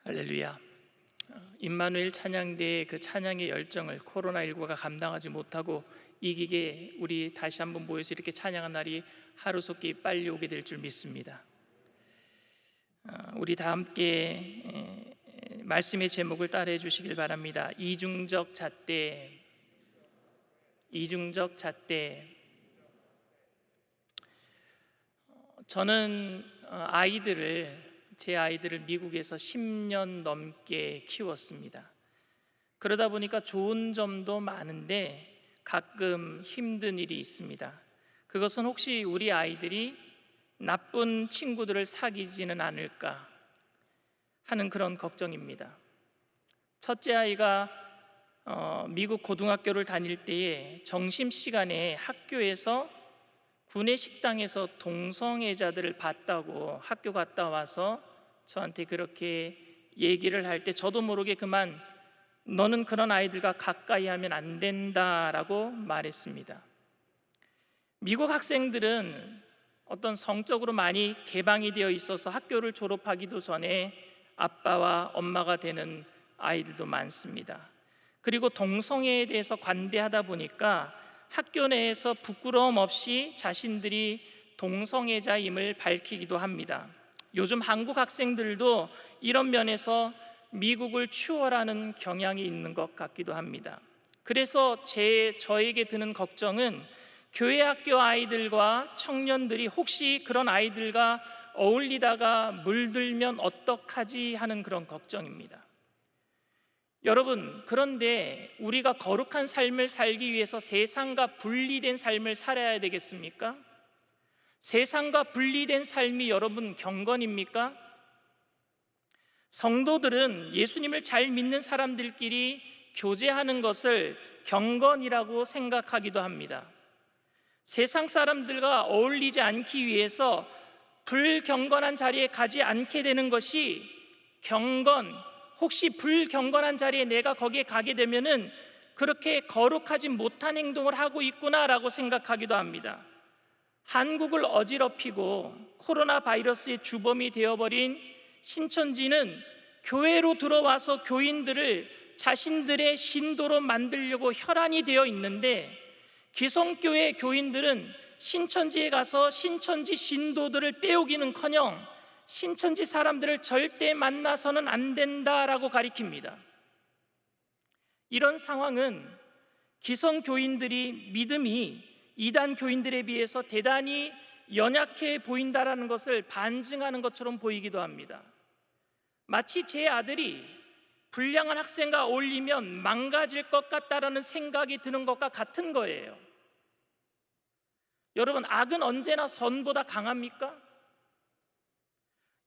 할렐루야. 임마누엘 찬양대의 그 찬양의 열정을 코로나19가 감당하지 못하고 이기게 우리 다시 한번 모여서 이렇게 찬양한 날이 하루속히 빨리 오게 될 줄 믿습니다. 우리 다 함께 말씀의 제목을 따라해 주시길 바랍니다. 이중적 잣대, 이중적 잣대. 저는 제 아이들을 미국에서 10년 넘게 키웠습니다. 그러다 보니까 좋은 점도 많은데 가끔 힘든 일이 있습니다. 그것은 혹시 우리 아이들이 나쁜 친구들을 사귀지는 않을까 하는 그런 걱정입니다. 첫째 아이가 미국 고등학교를 다닐 때에 점심시간에 학교에서 구내 식당에서 동성애자들을 봤다고 학교 갔다 와서 저한테 그렇게 얘기를 할 때 저도 모르게 그만 너는 그런 아이들과 가까이 하면 안 된다라고 말했습니다. 미국 학생들은 어떤 성적으로 많이 개방이 되어 있어서 학교를 졸업하기도 전에 아빠와 엄마가 되는 아이들도 많습니다. 그리고 동성애에 대해서 관대하다 보니까 학교 내에서 부끄러움 없이 자신들이 동성애자임을 밝히기도 합니다. 요즘 한국 학생들도 이런 면에서 미국을 추월하는 경향이 있는 것 같기도 합니다. 그래서 저에게 드는 걱정은 교회 학교 아이들과 청년들이 혹시 그런 아이들과 어울리다가 물들면 어떡하지 하는 그런 걱정입니다. 여러분, 그런데 우리가 거룩한 삶을 살기 위해서 세상과 분리된 삶을 살아야 되겠습니까? 세상과 분리된 삶이 여러분 경건입니까? 성도들은 예수님을 잘 믿는 사람들끼리 교제하는 것을 경건이라고 생각하기도 합니다. 세상 사람들과 어울리지 않기 위해서 불경건한 자리에 가지 않게 되는 것이 경건, 혹시 불경건한 자리에 내가 거기에 가게 되면은 그렇게 거룩하지 못한 행동을 하고 있구나라고 생각하기도 합니다. 한국을 어지럽히고 코로나 바이러스의 주범이 되어버린 신천지는 교회로 들어와서 교인들을 자신들의 신도로 만들려고 혈안이 되어 있는데, 기성교회 교인들은 신천지에 가서 신천지 신도들을 빼오기는커녕 신천지 사람들을 절대 만나서는 안 된다라고 가리킵니다. 이런 상황은 기성교인들이 믿음이 이단 교인들에 비해서 대단히 연약해 보인다라는 것을 반증하는 것처럼 보이기도 합니다. 마치 제 아들이 불량한 학생과 어울리면 망가질 것 같다라는 생각이 드는 것과 같은 거예요. 여러분, 악은 언제나 선보다 강합니까?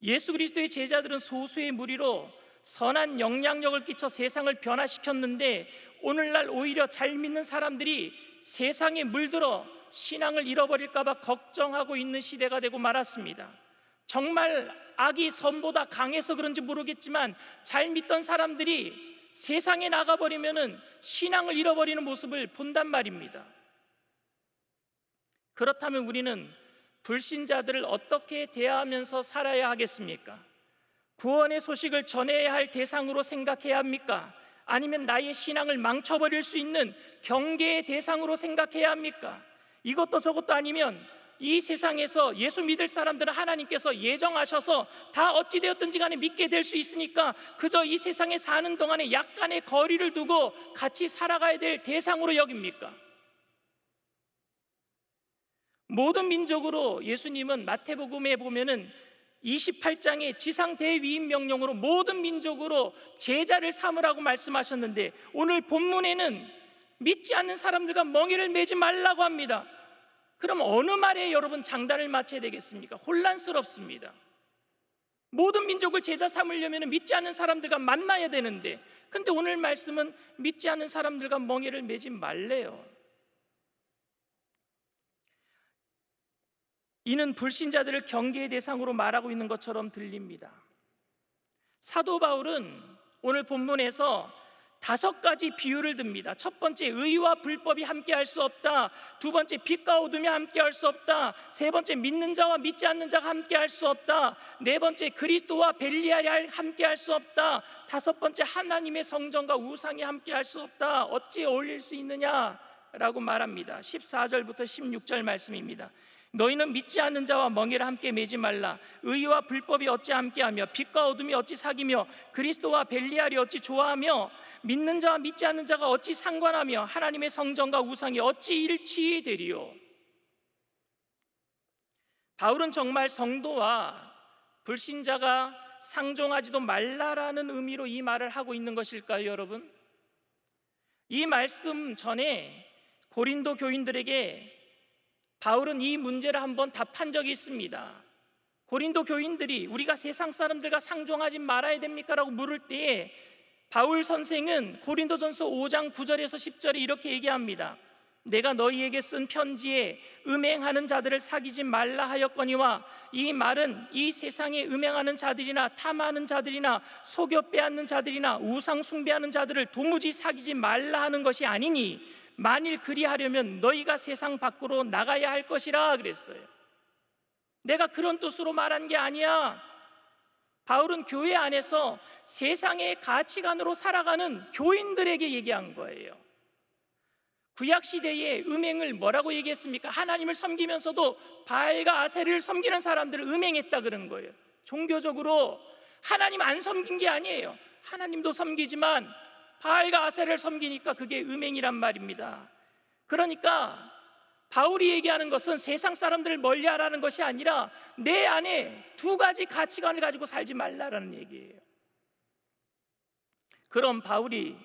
예수 그리스도의 제자들은 소수의 무리로 선한 영향력을 끼쳐 세상을 변화시켰는데, 오늘날 오히려 잘 믿는 사람들이 세상에 물들어 신앙을 잃어버릴까 봐 걱정하고 있는 시대가 되고 말았습니다. 정말 악이 선보다 강해서 그런지 모르겠지만 잘 믿던 사람들이 세상에 나가버리면은 신앙을 잃어버리는 모습을 본단 말입니다. 그렇다면 우리는 불신자들을 어떻게 대하면서 살아야 하겠습니까? 구원의 소식을 전해야 할 대상으로 생각해야 합니까? 아니면 나의 신앙을 망쳐버릴 수 있는 경계의 대상으로 생각해야 합니까? 이것도 저것도 아니면 이 세상에서 예수 믿을 사람들은 하나님께서 예정하셔서 다 어찌되었든지 간에 믿게 될 수 있으니까 그저 이 세상에 사는 동안에 약간의 거리를 두고 같이 살아가야 될 대상으로 여깁니까? 모든 민족으로 예수님은 마태복음에 보면은 28장의 지상 대위임 명령으로 모든 민족으로 제자를 삼으라고 말씀하셨는데, 오늘 본문에는 믿지 않는 사람들과 멍에를 매지 말라고 합니다. 그럼 어느 말에 여러분 장단을 맞춰야 되겠습니까? 혼란스럽습니다. 모든 민족을 제자 삼으려면 믿지 않는 사람들과 만나야 되는데, 근데 오늘 말씀은 믿지 않는 사람들과 멍에를 매지 말래요. 이는 불신자들을 경계의 대상으로 말하고 있는 것처럼 들립니다. 사도 바울은 오늘 본문에서 다섯 가지 비유를 듭니다. 첫 번째, 의와 불법이 함께할 수 없다. 두 번째, 빛과 어둠이 함께할 수 없다. 세 번째, 믿는 자와 믿지 않는 자가 함께할 수 없다. 네 번째, 그리스도와 벨리알이 함께할 수 없다. 다섯 번째, 하나님의 성전과 우상이 함께할 수 없다. 어찌 어울릴 수 있느냐라고 말합니다. 14절부터 16절 말씀입니다. 너희는 믿지 않는 자와 멍에를 함께 매지 말라. 의와 불법이 어찌 함께하며 빛과 어둠이 어찌 사귀며 그리스도와 벨리알이 어찌 좋아하며 믿는 자와 믿지 않는 자가 어찌 상관하며 하나님의 성전과 우상이 어찌 일치되리요. 바울은 정말 성도와 불신자가 상종하지도 말라라는 의미로 이 말을 하고 있는 것일까요, 여러분? 이 말씀 전에 고린도 교인들에게 바울은 이 문제를 한번 답한 적이 있습니다. 고린도 교인들이 우리가 세상 사람들과 상종하지 말아야 됩니까? 라고 물을 때에 바울 선생은 고린도전서 5장 9절에서 10절에 이렇게 얘기합니다. 내가 너희에게 쓴 편지에 음행하는 자들을 사귀지 말라 하였거니와 이 말은 이 세상에 음행하는 자들이나 탐하는 자들이나 속여 빼앗는 자들이나 우상 숭배하는 자들을 도무지 사귀지 말라 하는 것이 아니니 만일 그리하려면 너희가 세상 밖으로 나가야 할 것이라 그랬어요. 내가 그런 뜻으로 말한 게 아니야. 바울은 교회 안에서 세상의 가치관으로 살아가는 교인들에게 얘기한 거예요. 구약 시대에 음행을 뭐라고 얘기했습니까? 하나님을 섬기면서도 바알과 아세르를 섬기는 사람들을 음행했다 그런 거예요. 종교적으로 하나님 안 섬긴 게 아니에요. 하나님도 섬기지만 바알과 아세르를 섬기니까 그게 음행이란 말입니다. 그러니까 바울이 얘기하는 것은 세상 사람들을 멀리하라는 것이 아니라 내 안에 두 가지 가치관을 가지고 살지 말라라는 얘기예요. 그럼 바울이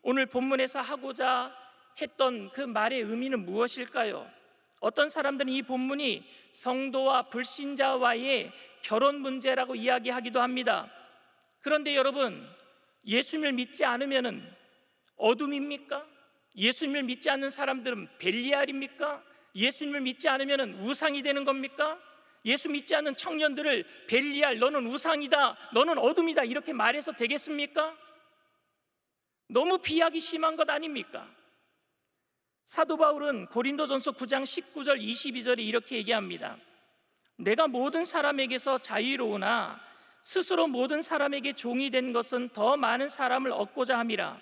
오늘 본문에서 하고자 했던 그 말의 의미는 무엇일까요? 어떤 사람들은 이 본문이 성도와 불신자와의 결혼 문제라고 이야기하기도 합니다. 그런데 여러분, 예수님을 믿지 않으면 어둠입니까? 예수님을 믿지 않는 사람들은 벨리알입니까? 예수님을 믿지 않으면 우상이 되는 겁니까? 예수 믿지 않는 청년들을 벨리알, 너는 우상이다, 너는 어둠이다 이렇게 말해서 되겠습니까? 너무 비약이 심한 것 아닙니까? 사도 바울은 고린도전서 9장 19절 22절에 이렇게 얘기합니다. 내가 모든 사람에게서 자유로우나 스스로 모든 사람에게 종이 된 것은 더 많은 사람을 얻고자 함이라.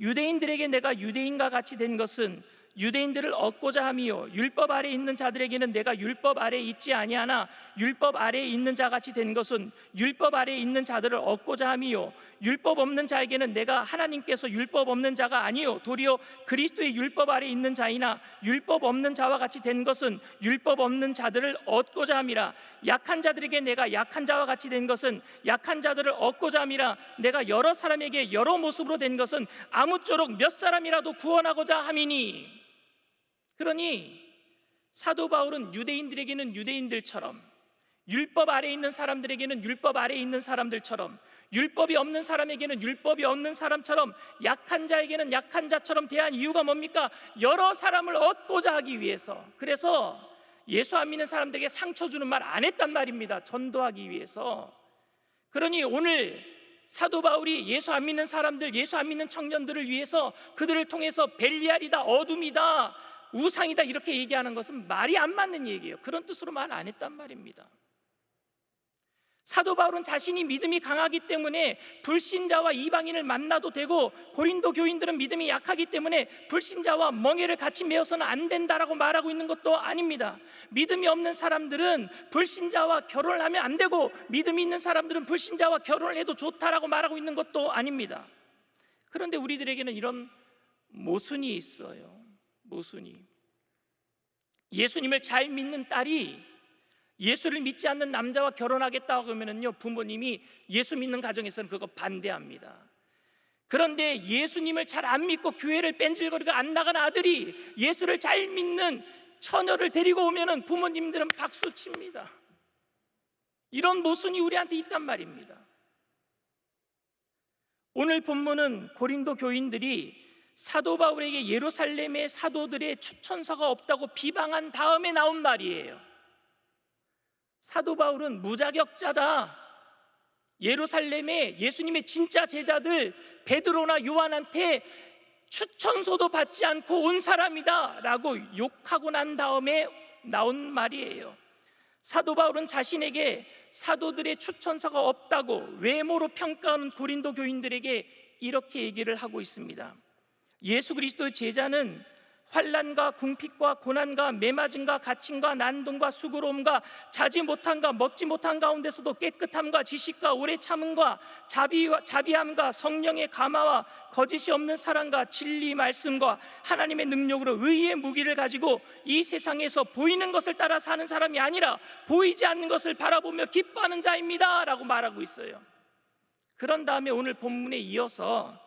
유대인들에게 내가 유대인과 같이 된 것은 유대인들을 얻고자 함이요 율법 아래에 있는 자들에게는 내가 율법 아래에 있지 아니하나 율법 아래에 있는 자같이 된 것은 율법 아래에 있는 자들을 얻고자 함이요 율법 없는 자에게는 내가 하나님께서 율법 없는 자가 아니요 도리어 그리스도의 율법 아래에 있는 자이나 율법 없는 자와 같이 된 것은 율법 없는 자들을 얻고자 함이라. 약한 자들에게 내가 약한 자와 같이 된 것은 약한 자들을 얻고자 함이라. 내가 여러 사람에게 여러 모습으로 된 것은 아무쪼록 몇 사람이라도 구원하고자 함이니. 그러니 사도 바울은 유대인들에게는 유대인들처럼, 율법 아래에 있는 사람들에게는 율법 아래에 있는 사람들처럼, 율법이 없는 사람에게는 율법이 없는 사람처럼, 약한 자에게는 약한 자처럼 대한 이유가 뭡니까? 여러 사람을 얻고자 하기 위해서. 그래서 예수 안 믿는 사람들에게 상처 주는 말 안 했단 말입니다. 전도하기 위해서. 그러니 오늘 사도 바울이 예수 안 믿는 사람들, 예수 안 믿는 청년들을 위해서 그들을 통해서 벨리알이다, 어둠이다, 우상이다 이렇게 얘기하는 것은 말이 안 맞는 얘기예요. 그런 뜻으로 말 안 했단 말입니다. 사도 바울은 자신이 믿음이 강하기 때문에 불신자와 이방인을 만나도 되고, 고린도 교인들은 믿음이 약하기 때문에 불신자와 멍에를 같이 메어서는 안 된다라고 말하고 있는 것도 아닙니다. 믿음이 없는 사람들은 불신자와 결혼을 하면 안 되고, 믿음이 있는 사람들은 불신자와 결혼을 해도 좋다라고 말하고 있는 것도 아닙니다. 그런데 우리들에게는 이런 모순이 있어요. 모순이. 예수님을 잘 믿는 딸이 예수를 믿지 않는 남자와 결혼하겠다고 하면요, 부모님이 예수 믿는 가정에서는 그거 반대합니다. 그런데 예수님을 잘 안 믿고 교회를 뺀질거리고 안 나간 아들이 예수를 잘 믿는 처녀를 데리고 오면은 부모님들은 박수 칩니다. 이런 모순이 우리한테 있단 말입니다. 오늘 본문은 고린도 교인들이 사도 바울에게 예루살렘의 사도들의 추천서가 없다고 비방한 다음에 나온 말이에요. 사도 바울은 무자격자다. 예루살렘에 예수님의 진짜 제자들 베드로나 요한한테 추천서도 받지 않고 온 사람이다 라고 욕하고 난 다음에 나온 말이에요. 사도 바울은 자신에게 사도들의 추천서가 없다고 외모로 평가하는 고린도 교인들에게 이렇게 얘기를 하고 있습니다. 예수 그리스도의 제자는 환난과 궁핍과 고난과 매맞음과 갇힘과 난동과 수고로움과 자지 못함과 먹지 못한 가운데서도 깨끗함과 지식과 오래 참음과 자비함과 성령의 감화와 거짓이 없는 사랑과 진리 말씀과 하나님의 능력으로 의의 무기를 가지고 이 세상에서 보이는 것을 따라 사는 사람이 아니라 보이지 않는 것을 바라보며 기뻐하는 자입니다 라고 말하고 있어요. 그런 다음에 오늘 본문에 이어서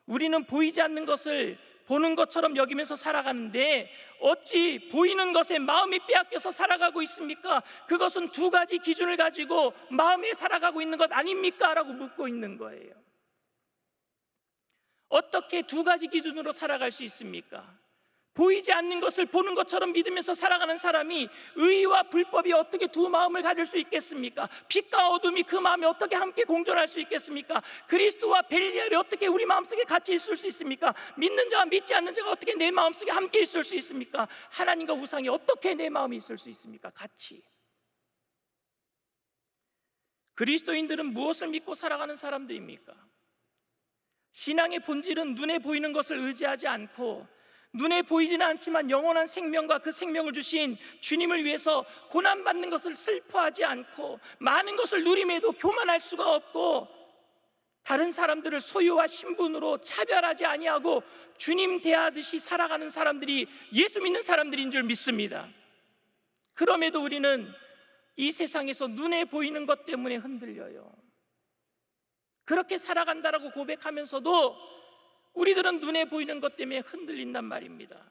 우리는 보이지 않는 것을 보는 것처럼 여기면서 살아가는데 어찌 보이는 것에 마음이 빼앗겨서 살아가고 있습니까? 그것은 두 가지 기준을 가지고 마음에 살아가고 있는 것 아닙니까? 라고 묻고 있는 거예요. 어떻게 두 가지 기준으로 살아갈 수 있습니까? 보이지 않는 것을 보는 것처럼 믿으면서 살아가는 사람이 의와 불법이 어떻게 두 마음을 가질 수 있겠습니까? 빛과 어둠이 그 마음에 어떻게 함께 공존할 수 있겠습니까? 그리스도와 벨리알이 어떻게 우리 마음속에 같이 있을 수 있습니까? 믿는 자와 믿지 않는 자가 어떻게 내 마음속에 함께 있을 수 있습니까? 하나님과 우상이 어떻게 내 마음에 있을 수 있습니까? 같이. 그리스도인들은 무엇을 믿고 살아가는 사람들입니까? 신앙의 본질은 눈에 보이는 것을 의지하지 않고 눈에 보이지는 않지만 영원한 생명과 그 생명을 주신 주님을 위해서 고난받는 것을 슬퍼하지 않고 많은 것을 누림에도 교만할 수가 없고 다른 사람들을 소유와 신분으로 차별하지 아니하고 주님 대하듯이 살아가는 사람들이 예수 믿는 사람들인 줄 믿습니다. 그럼에도 우리는 이 세상에서 눈에 보이는 것 때문에 흔들려요. 그렇게 살아간다라고 고백하면서도 우리들은 눈에 보이는 것 때문에 흔들린단 말입니다.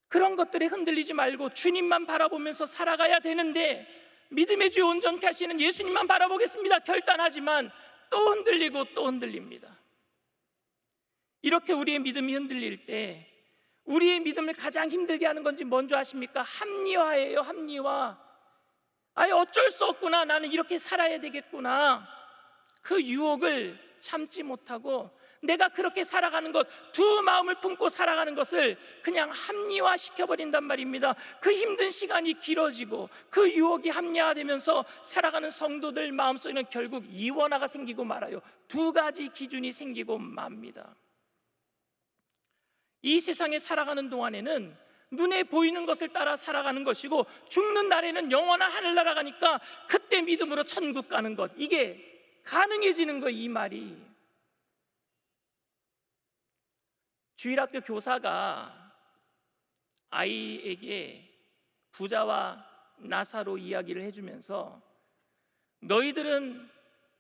그런 것들에 흔들리지 말고 주님만 바라보면서 살아가야 되는데 믿음의 주 온전케 하시는 예수님만 바라보겠습니다 결단하지만 또 흔들리고 또 흔들립니다. 이렇게 우리의 믿음이 흔들릴 때 우리의 믿음을 가장 힘들게 하는 건지 뭔지 아십니까? 합리화예요. 합리화. 아예 어쩔 수 없구나, 나는 이렇게 살아야 되겠구나, 그 유혹을 참지 못하고 내가 그렇게 살아가는 것, 두 마음을 품고 살아가는 것을 그냥 합리화 시켜버린단 말입니다. 그 힘든 시간이 길어지고 그 유혹이 합리화되면서 살아가는 성도들 마음속에는 결국 이원화가 생기고 말아요. 두 가지 기준이 생기고 맙니다. 이 세상에 살아가는 동안에는 눈에 보이는 것을 따라 살아가는 것이고 죽는 날에는 영원한 하늘나라 가니까 그때 믿음으로 천국 가는 것, 이게 가능해지는 거예요. 이 말이. 주일학교 교사가 아이에게 부자와 나사로 이야기를 해주면서 너희들은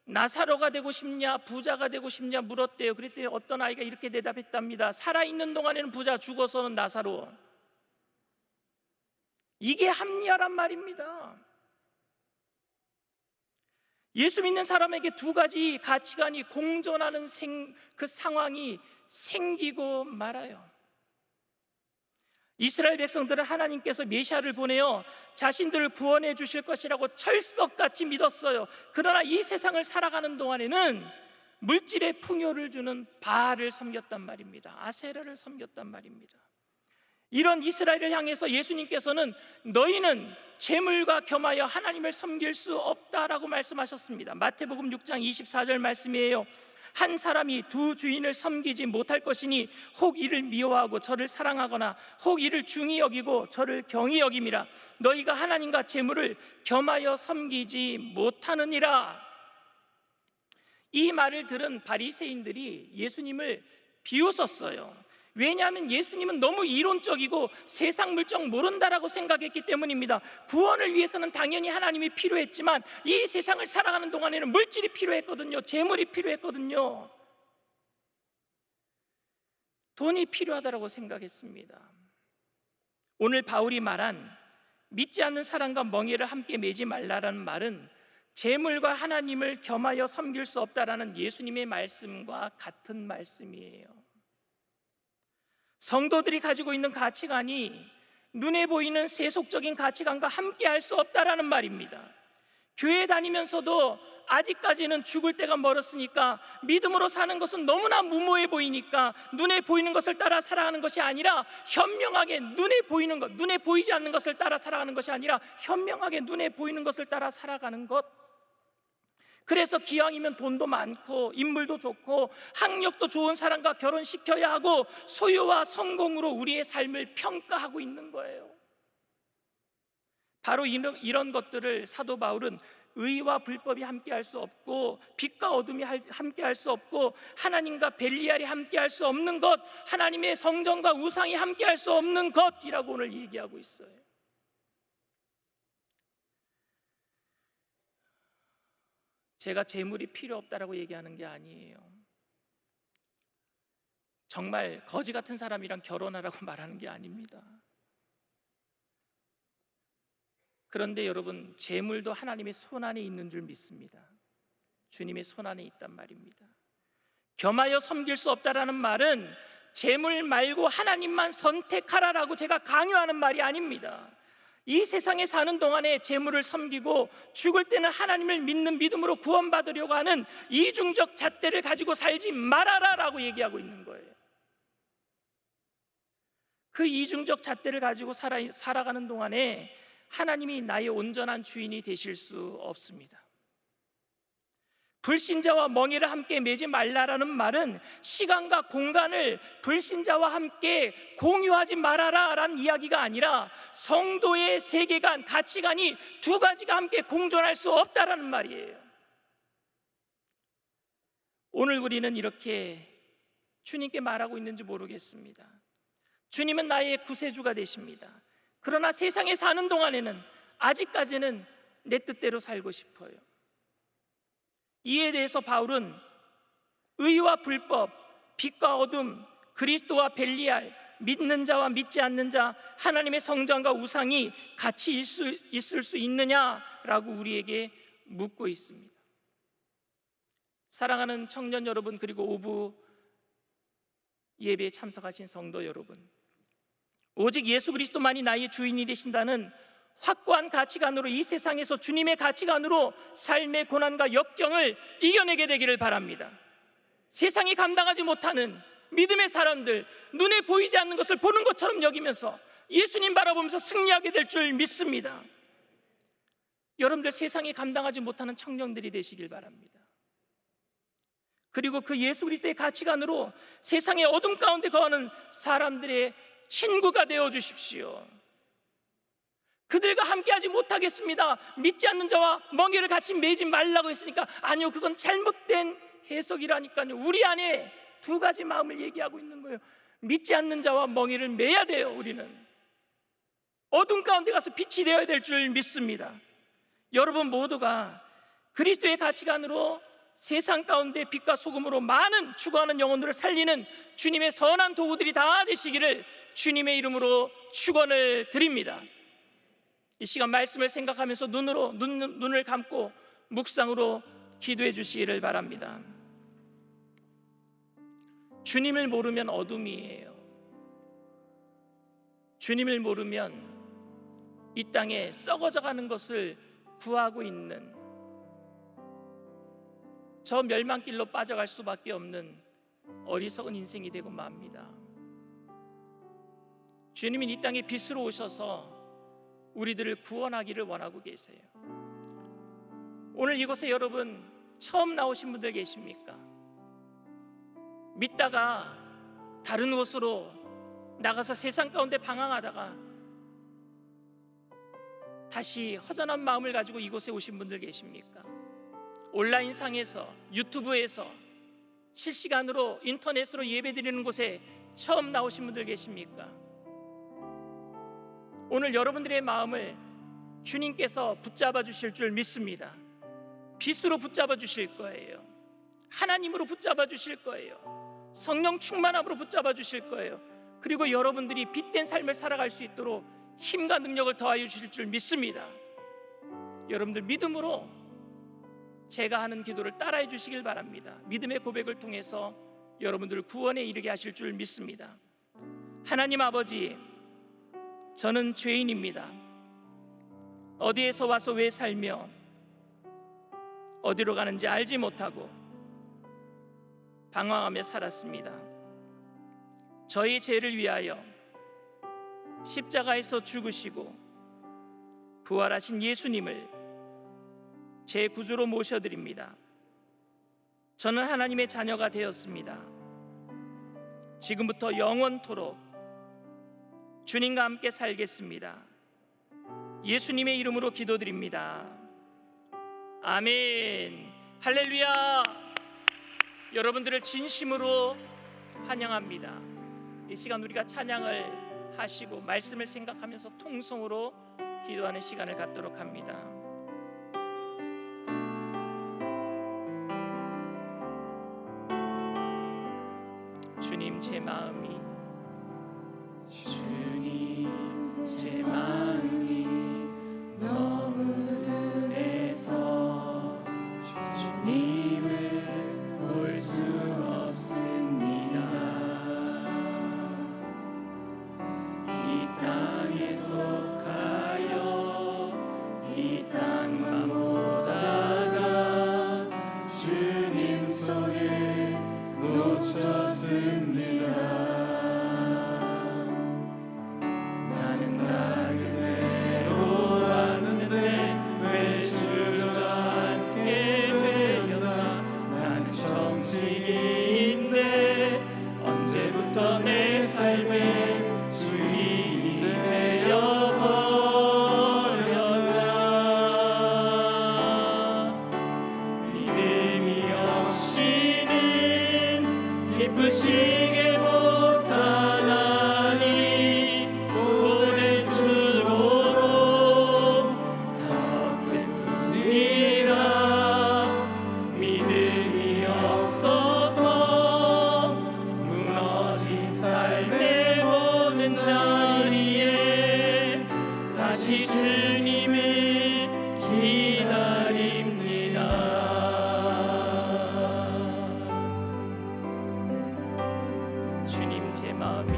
나사로가 되고 싶냐 부자가 되고 싶냐 물었대요. 그랬더니 어떤 아이가 이렇게 대답했답니다. 살아있는 동안에는 부자, 죽어서는 나사로. 이게 합리화란 말입니다. 예수 믿는 사람에게 두 가지 가치관이 공존하는 그 상황이 생기고 말아요. 이스라엘 백성들은 하나님께서 메시아를 보내어 자신들을 구원해 주실 것이라고 철석같이 믿었어요. 그러나 이 세상을 살아가는 동안에는 물질의 풍요를 주는 바알을 섬겼단 말입니다. 아세라를 섬겼단 말입니다. 이런 이스라엘을 향해서 예수님께서는 너희는 재물과 겸하여 하나님을 섬길 수 없다라고 말씀하셨습니다. 마태복음 6장 24절 말씀이에요. 한 사람이 두 주인을 섬기지 못할 것이니 혹 이를 미워하고 저를 사랑하거나 혹 이를 중히 여기고 저를 경히 여김이라. 너희가 하나님과 재물을 겸하여 섬기지 못하느니라. 이 말을 들은 바리새인들이 예수님을 비웃었어요. 왜냐하면 예수님은 너무 이론적이고 세상 물정 모른다라고 생각했기 때문입니다. 구원을 위해서는 당연히 하나님이 필요했지만 이 세상을 살아가는 동안에는 물질이 필요했거든요. 재물이 필요했거든요. 돈이 필요하다라고 생각했습니다. 오늘 바울이 말한 믿지 않는 사람과 멍에를 함께 매지 말라라는 말은 재물과 하나님을 겸하여 섬길 수 없다라는 예수님의 말씀과 같은 말씀이에요. 성도들이 가지고 있는 가치관이 눈에 보이는 세속적인 가치관과 함께 할 수 없다라는 말입니다. 교회 다니면서도 아직까지는 죽을 때가 멀었으니까 믿음으로 사는 것은 너무나 무모해 보이니까 눈에 보이는 것을 따라 살아가는 것이 아니라 현명하게 눈에 보이는 것, 눈에 보이지 않는 것을 따라 살아가는 것이 아니라 현명하게 눈에 보이는 것을 따라 살아가는 것. 그래서 기왕이면 돈도 많고 인물도 좋고 학력도 좋은 사람과 결혼시켜야 하고 소유와 성공으로 우리의 삶을 평가하고 있는 거예요. 바로 이런 것들을 사도 바울은 의와 불법이 함께할 수 없고 빛과 어둠이 함께할 수 없고 하나님과 벨리알이 함께할 수 없는 것, 하나님의 성전과 우상이 함께할 수 없는 것이라고 오늘 얘기하고 있어요. 제가 재물이 필요 없다라고 얘기하는 게 아니에요. 정말 거지 같은 사람이랑 결혼하라고 말하는 게 아닙니다. 그런데 여러분, 재물도 하나님의 손안에 있는 줄 믿습니다. 주님의 손안에 있단 말입니다. 겸하여 섬길 수 없다라는 말은 재물 말고 하나님만 선택하라라고 제가 강요하는 말이 아닙니다. 이 세상에 사는 동안에 재물을 섬기고 죽을 때는 하나님을 믿는 믿음으로 구원받으려고 하는 이중적 잣대를 가지고 살지 말아라라고 얘기하고 있는 거예요. 그 이중적 잣대를 가지고 살아가는 동안에 하나님이 나의 온전한 주인이 되실 수 없습니다. 불신자와 멍에를 함께 매지 말라라는 말은 시간과 공간을 불신자와 함께 공유하지 말아라라는 이야기가 아니라 성도의 세계관, 가치관이 두 가지가 함께 공존할 수 없다라는 말이에요. 오늘 우리는 이렇게 주님께 말하고 있는지 모르겠습니다. 주님은 나의 구세주가 되십니다. 그러나 세상에 사는 동안에는 아직까지는 내 뜻대로 살고 싶어요. 이에 대해서 바울은 의와 불법, 빛과 어둠, 그리스도와 벨리알, 믿는 자와 믿지 않는 자, 하나님의 성전과 우상이 같이 있을 수 있느냐라고 우리에게 묻고 있습니다. 사랑하는 청년 여러분, 그리고 오부 예배에 참석하신 성도 여러분, 오직 예수 그리스도만이 나의 주인이 되신다는 확고한 가치관으로 이 세상에서 주님의 가치관으로 삶의 고난과 역경을 이겨내게 되기를 바랍니다. 세상이 감당하지 못하는 믿음의 사람들, 눈에 보이지 않는 것을 보는 것처럼 여기면서 예수님 바라보면서 승리하게 될 줄 믿습니다. 여러분들 세상이 감당하지 못하는 청년들이 되시길 바랍니다. 그리고 그 예수 그리스도의 가치관으로 세상의 어둠 가운데 거하는 사람들의 친구가 되어 주십시오. 그들과 함께하지 못하겠습니다. 믿지 않는 자와 멍에를 같이 매지 말라고 했으니까 아니요, 그건 잘못된 해석이라니까요. 우리 안에 두 가지 마음을 얘기하고 있는 거예요. 믿지 않는 자와 멍에를 매야 돼요. 우리는 어둠 가운데 가서 빛이 되어야 될 줄 믿습니다. 여러분 모두가 그리스도의 가치관으로 세상 가운데 빛과 소금으로 많은 죽어가는 영혼들을 살리는 주님의 선한 도구들이 다 되시기를 주님의 이름으로 축원을 드립니다. 이 시간 말씀을 생각하면서 눈을 감고 묵상으로 기도해 주시기를 바랍니다. 주님을 모르면 어둠이에요. 주님을 모르면 이 땅에 썩어져 가는 것을 구하고 있는, 저 멸망길로 빠져갈 수밖에 없는 어리석은 인생이 되고 맙니다. 주님은 이 땅에 빛으로 오셔서 우리들을 구원하기를 원하고 계세요. 오늘 이곳에 여러분 처음 나오신 분들 계십니까? 믿다가 다른 곳으로 나가서 세상 가운데 방황하다가 다시 허전한 마음을 가지고 이곳에 오신 분들 계십니까? 온라인상에서, 유튜브에서, 실시간으로 인터넷으로 예배드리는 곳에 처음 나오신 분들 계십니까? 오늘 여러분들의 마음을 주님께서 붙잡아 주실 줄 믿습니다. 빛으로 붙잡아 주실 거예요. 하나님으로 붙잡아 주실 거예요. 성령 충만함으로 붙잡아 주실 거예요. 그리고 여러분들이 빛된 삶을 살아갈 수 있도록 힘과 능력을 더하여 주실 줄 믿습니다. 여러분들 믿음으로 제가 하는 기도를 따라해 주시길 바랍니다. 믿음의 고백을 통해서 여러분들을 구원에 이르게 하실 줄 믿습니다. 하나님 아버지, 저는 죄인입니다. 어디에서 와서 왜 살며 어디로 가는지 알지 못하고 방황하며 살았습니다. 저희 죄를 위하여 십자가에서 죽으시고 부활하신 예수님을 제 구주로 모셔드립니다. 저는 하나님의 자녀가 되었습니다. 지금부터 영원토록 주님과 함께 살겠습니다. 예수님의 이름으로 기도드립니다. 아멘. 할렐루야. 여러분들을 진심으로 환영합니다. 이 시간 우리가 찬양을 하시고 말씀을 생각하면서 통성으로 기도하는 시간을 갖도록 합니다. 주님 제 마음이 너무 둔해서 주님을 볼 수 없습니다. 이 땅에 속하여 이 땅만 보다가 주님 손을 놓쳤습니다. 내 삶의 주인이 되어버렸나. 믿음이 없이는 기쁘시게 못하나니 고대수로도 더 끝뿐이라. 믿음이 없어서 무너진 삶의 모든 자리에 다시 주님을 기다립니다. 주님 제 마음이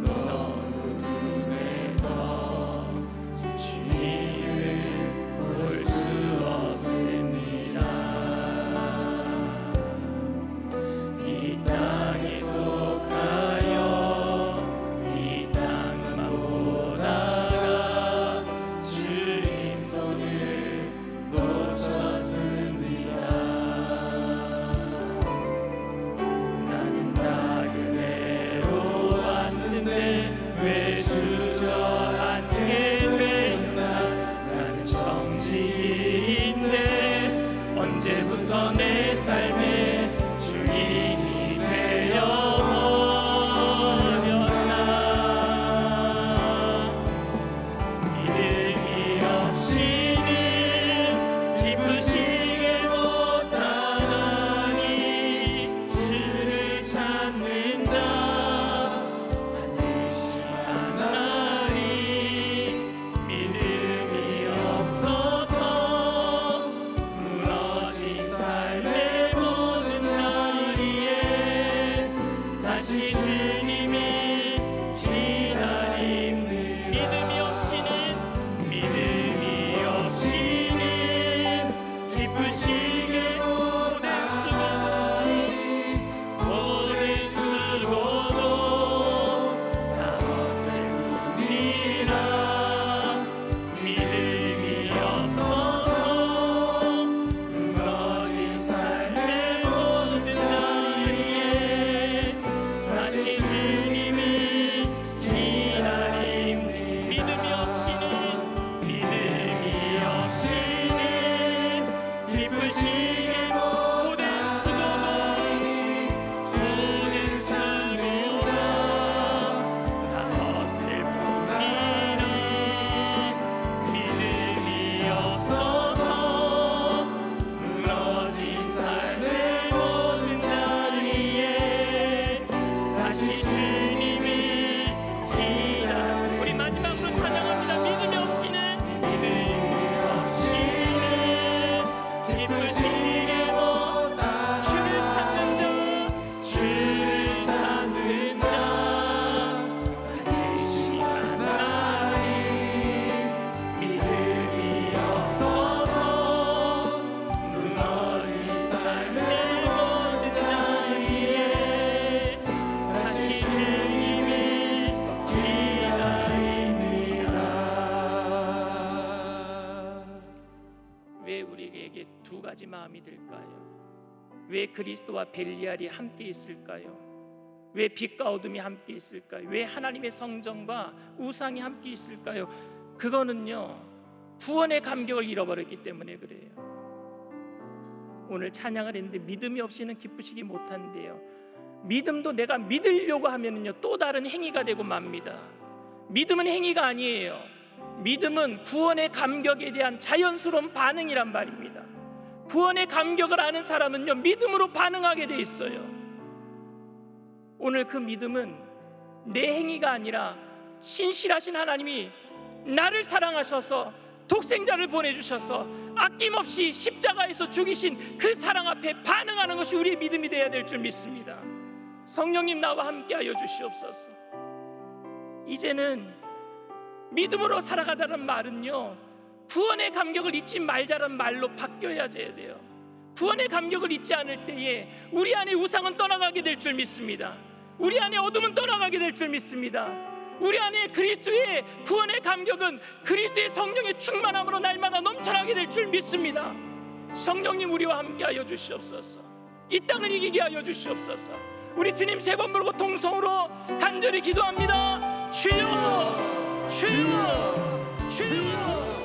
너무 둔해서 주님을 볼 수 없습니다. 이 땅에 속하여 이 땅만 보다가 주님 손을 놓쳤습니다. 나는 다 그대로 왔는데 왜 주저앉게 됐나. 나는 정직인데 언제부터 내 삶에 주인이 되어버렸나. 믿음이 없이는 기쁘시게 못하나니 주를 찾는 자 반드시 만나리. 믿음이 없어서 왜 우리에게 두 가지 마음이 들까요? 왜 그리스도와 벨리알이 함께 있을까요? 왜 빛과 어둠이 함께 있을까요? 왜 하나님의 성전과 우상이 함께 있을까요? 그거는요, 구원의 감격을 잃어버렸기 때문에 그래요. 오늘 찬양을 했는데 믿음이 없이는 기쁘시기 못한대요. 믿음도 내가 믿으려고 하면은요, 또 다른 행위가 되고 맙니다. 믿음은 행위가 아니에요. 믿음은 구원의 감격에 대한 자연스러운 반응이란 말입니다. 구원의 감격을 아는 사람은요, 믿음으로 반응하게 돼 있어요. 오늘 그 믿음은 내 행위가 아니라 신실하신 하나님이 나를 사랑하셔서 독생자를 보내주셔서 아낌없이 십자가에서 죽이신 그 사랑 앞에 반응하는 것이 우리의 믿음이 되어야 될 줄 믿습니다. 성령님 나와 함께하여 주시옵소서. 이제는 믿음으로 살아가자는 말은요, 구원의 감격을 잊지 말자는 말로 바뀌어야 돼요. 구원의 감격을 잊지 않을 때에 우리 안에 우상은 떠나가게 될 줄 믿습니다. 우리 안에 어둠은 떠나가게 될 줄 믿습니다. 우리 안에 그리스도의 구원의 감격은 그리스도의 성령의 충만함으로 날마다 넘쳐나게 될 줄 믿습니다. 성령님 우리와 함께하여 주시옵소서. 이 땅을 이기게 하여 주시옵소서. 우리 주님 세 번 부르고 통성으로 간절히 기도합니다. 주여, 주여, 주여.